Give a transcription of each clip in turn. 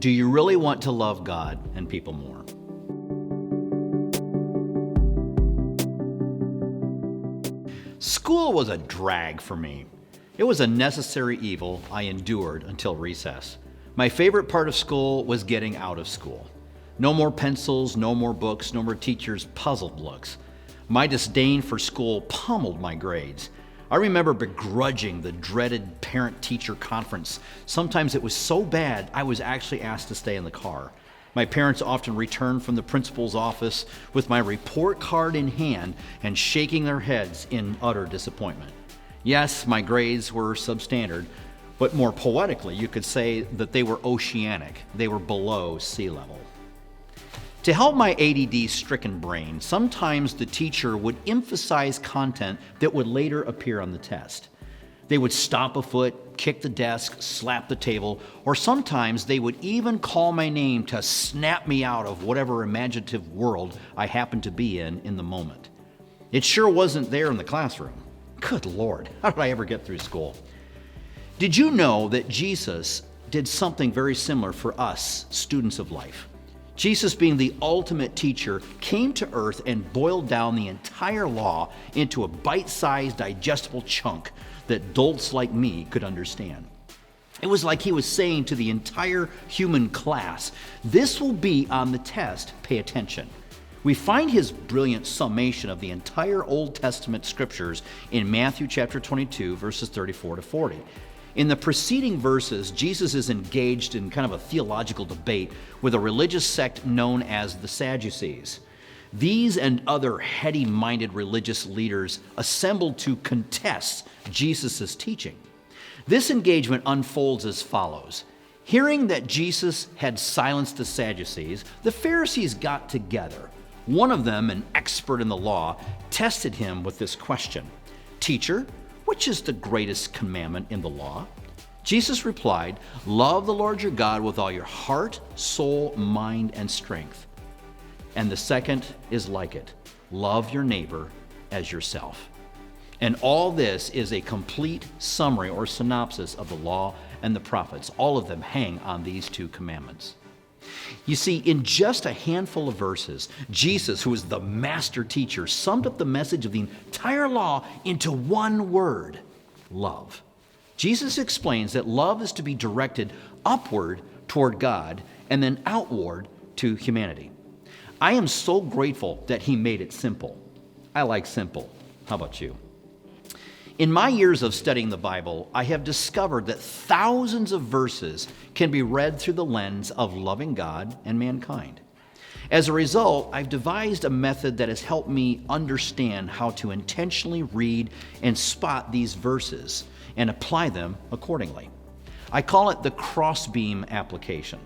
Do you really want to love God and people more? School was a drag for me. It was a necessary evil I endured until recess. My favorite part of school was getting out of school. No more pencils, no more books, no more teachers' puzzled looks. My disdain for school pummeled my grades. I remember begrudging the dreaded parent-teacher conference. Sometimes it was so bad I was actually asked to stay in the car. My parents often returned from the principal's office with my report card in hand and shaking their heads in utter disappointment. Yes, my grades were substandard, but more poetically, you could say that they were oceanic. They were below sea level. To help my ADD-stricken brain, sometimes the teacher would emphasize content that would later appear on the test. They would stomp a foot, kick the desk, slap the table, or sometimes they would even call my name to snap me out of whatever imaginative world I happened to be in the moment. It sure wasn't there in the classroom. Good Lord, how did I ever get through school? Did you know that Jesus did something very similar for us, students of life? Jesus, being the ultimate teacher, came to earth and boiled down the entire law into a bite-sized, digestible chunk that dolts like me could understand. It was like he was saying to the entire human class, this will be on the test, pay attention. We find his brilliant summation of the entire Old Testament scriptures in Matthew chapter 22, verses 34 to 40. In the preceding verses, Jesus is engaged in kind of a theological debate with a religious sect known as the Sadducees. These and other heady-minded religious leaders assembled to contest Jesus' teaching. This engagement unfolds as follows. Hearing that Jesus had silenced the Sadducees, the Pharisees got together. One of them, an expert in the law, tested him with this question, "Teacher, which is the greatest commandment in the law?" Jesus replied, "Love the Lord your God with all your heart, soul, mind, and strength. And the second is like it, love your neighbor as yourself." And all this is a complete summary or synopsis of the law and the prophets. All of them hang on these two commandments. You see, in just a handful of verses, Jesus, who is the master teacher, summed up the message of the entire law into one word, love. Jesus explains that love is to be directed upward toward God and then outward to humanity. I am so grateful that he made it simple. I like simple. How about you? In my years of studying the Bible, I have discovered that thousands of verses can be read through the lens of loving God and mankind. As a result, I've devised a method that has helped me understand how to intentionally read and spot these verses and apply them accordingly. I call it the crossbeam application.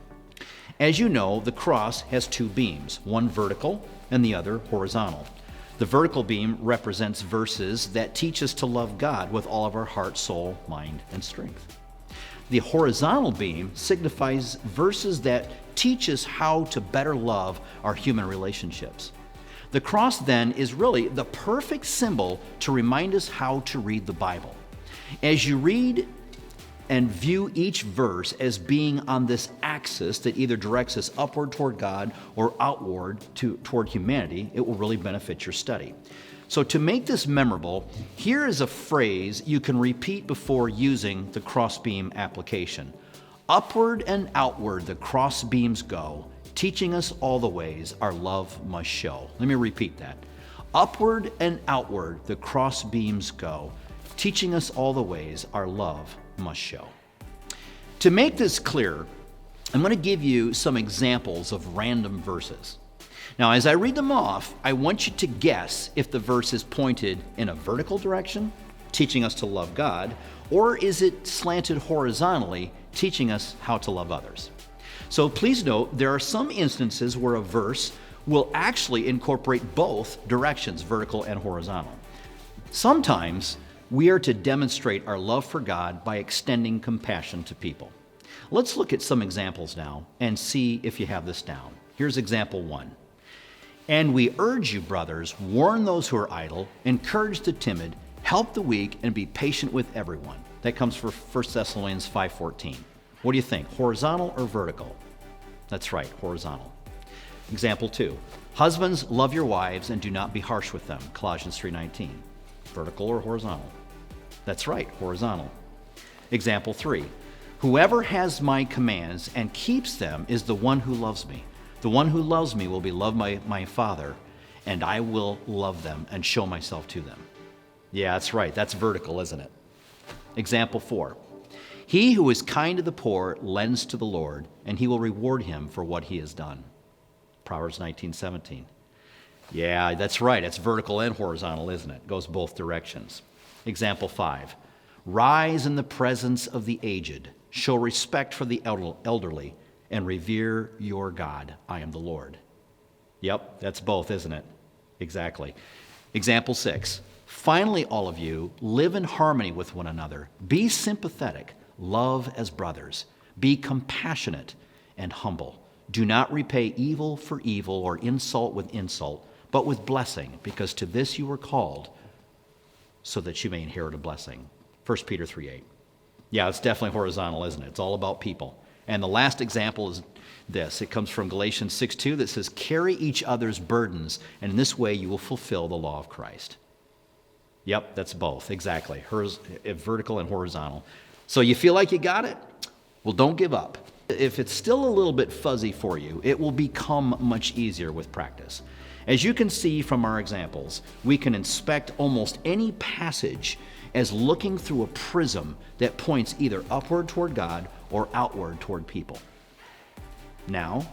As you know, the cross has two beams, one vertical and the other horizontal. The vertical beam represents verses that teach us to love God with all of our heart, soul, mind, and strength. The horizontal beam signifies verses that teach us how to better love our human relationships. The cross then is really the perfect symbol to remind us how to read the Bible. As you read and view each verse as being on this axis that either directs us upward toward God or outward toward humanity, it will really benefit your study. So to make this memorable, here is a phrase you can repeat before using the crossbeam application. Upward and outward the crossbeams go, teaching us all the ways our love must show. Let me repeat that. Upward and outward the crossbeams go, teaching us all the ways our love must show. To make this clear, I'm going to give you some examples of random verses. Now, as I read them off, I want you to guess if the verse is pointed in a vertical direction, teaching us to love God, or is it slanted horizontally, teaching us how to love others. So please note, there are some instances where a verse will actually incorporate both directions, vertical and horizontal. Sometimes we are to demonstrate our love for God by extending compassion to people. Let's look at some examples now and see if you have this down. Here's example 1. "And we urge you, brothers, warn those who are idle, encourage the timid, help the weak, and be patient with everyone." That comes from 1 Thessalonians 5:14. What do you think, horizontal or vertical? That's right, horizontal. Example 2. Husbands, love your wives and do not be harsh with them. Colossians 3:19. Vertical or horizontal? That's right, horizontal. Example 3. Whoever has my commands and keeps them is the one who loves me. The one who loves me will be loved by my Father, and I will love them and show myself to them. Yeah, that's right. That's vertical, isn't it? Example 4. He who is kind to the poor lends to the Lord, and he will reward him for what he has done. Proverbs 19:17. Yeah, that's right. It's vertical and horizontal, isn't it? Goes both directions. Example 5. Rise in the presence of the aged, show respect for the elderly, and revere your God. I am the Lord. Yep, that's both, isn't it? Exactly. Example 6. Finally, all of you, live in harmony with one another. Be sympathetic. Love as brothers. Be compassionate and humble. Do not repay evil for evil or insult with insult, but with blessing, because to this you were called, so that you may inherit a blessing. 1 Peter 3:8. Yeah, it's definitely horizontal, isn't it? It's all about people. And the last example is this. It comes from Galatians 6:2 that says, carry each other's burdens, and in this way you will fulfill the law of Christ. Yep, that's both, exactly. Vertical and horizontal. So you feel like you got it? Well, don't give up. If it's still a little bit fuzzy for you, it will become much easier with practice. As you can see from our examples, we can inspect almost any passage as looking through a prism that points either upward toward God or outward toward people. Now,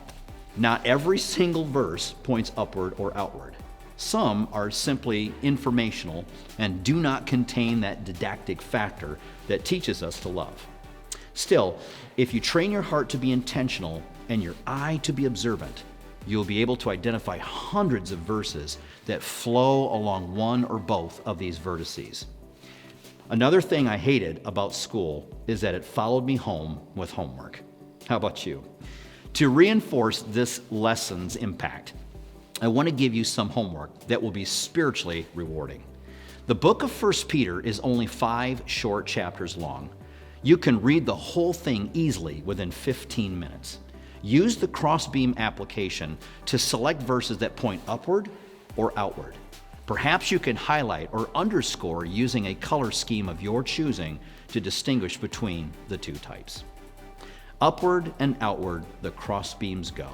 not every single verse points upward or outward. Some are simply informational and do not contain that didactic factor that teaches us to love. Still, if you train your heart to be intentional and your eye to be observant, you'll be able to identify hundreds of verses that flow along one or both of these vertices. Another thing I hated about school is that it followed me home with homework. How about you? To reinforce this lesson's impact, I want to give you some homework that will be spiritually rewarding. The book of 1 Peter is only 5 short chapters long. You can read the whole thing easily within 15 minutes. Use the crossbeam application to select verses that point upward or outward. Perhaps you can highlight or underscore using a color scheme of your choosing to distinguish between the two types. Upward and outward the crossbeams go,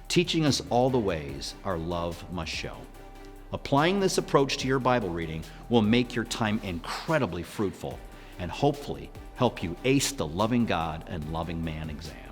teaching us all the ways our love must show. Applying this approach to your Bible reading will make your time incredibly fruitful and hopefully help you ace the loving God and loving man exam.